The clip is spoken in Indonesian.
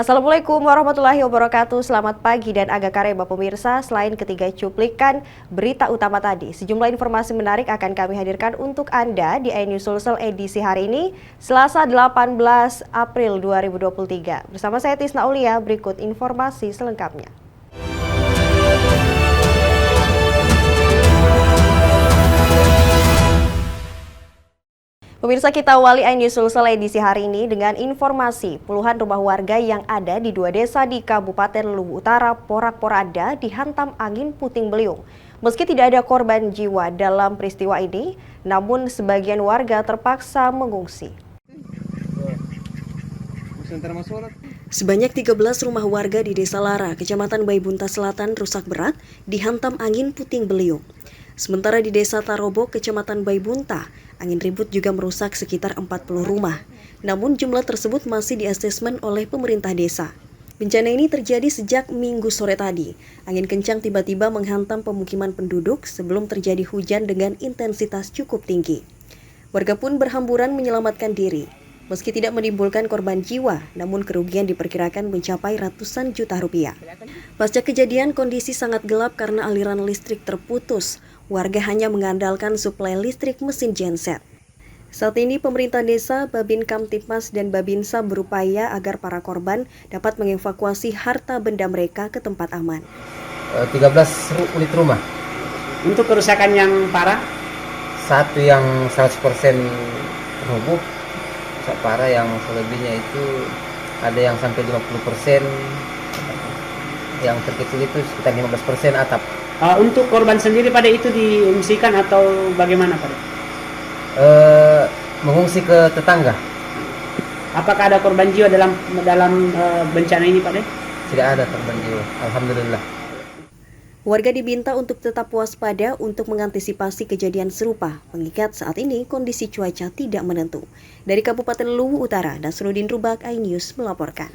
Assalamualaikum warahmatullahi wabarakatuh. Selamat pagi dan agak kareba pemirsa. Selain ketiga cuplikan berita utama tadi, sejumlah informasi menarik akan kami hadirkan untuk Anda di iNews Sulsel edisi hari ini, Selasa 18 April 2023. Bersama saya Tisna Aulia, berikut informasi selengkapnya. Pemirsa, kita awali iNews Sulsel edisi hari ini dengan informasi puluhan rumah warga yang ada di dua desa di Kabupaten Luwu Utara, Porak-Poranda, dihantam angin puting beliung. Meski tidak ada korban jiwa dalam peristiwa ini, namun sebagian warga terpaksa mengungsi. Sebanyak 13 rumah warga di Desa Lara, Kecamatan Baibunta Selatan rusak berat dihantam angin puting beliung. Sementara di Desa Tarobo, Kecamatan Baibunta, angin ribut juga merusak sekitar 40 rumah. Namun jumlah tersebut masih diasesmen oleh pemerintah desa. Bencana ini terjadi sejak Minggu sore tadi. Angin kencang tiba-tiba menghantam pemukiman penduduk sebelum terjadi hujan dengan intensitas cukup tinggi. Warga pun berhamburan menyelamatkan diri. Meski tidak menimbulkan korban jiwa, namun kerugian diperkirakan mencapai ratusan juta rupiah. Pasca kejadian, kondisi sangat gelap karena aliran listrik terputus. Warga hanya mengandalkan suplai listrik mesin genset. Saat ini pemerintah desa, Babin Kamtipmas dan Babinsa berupaya agar para korban dapat mengevakuasi harta benda mereka ke tempat aman. 13 unit rumah. Untuk kerusakan yang parah? Satu yang 100% rubuh, parah, yang selebihnya itu ada yang sampai 50%, yang terkecil itu sekitar 15% atap. Untuk korban sendiri pada itu diungsikan atau bagaimana pada? Mengungsi ke tetangga. Apakah ada korban jiwa dalam bencana ini Pak? Tidak ada korban jiwa, alhamdulillah. Warga diminta untuk tetap waspada untuk mengantisipasi kejadian serupa, mengingat saat ini kondisi cuaca tidak menentu. Dari Kabupaten Luwu Utara, Nasruddin Rubak, iNews melaporkan.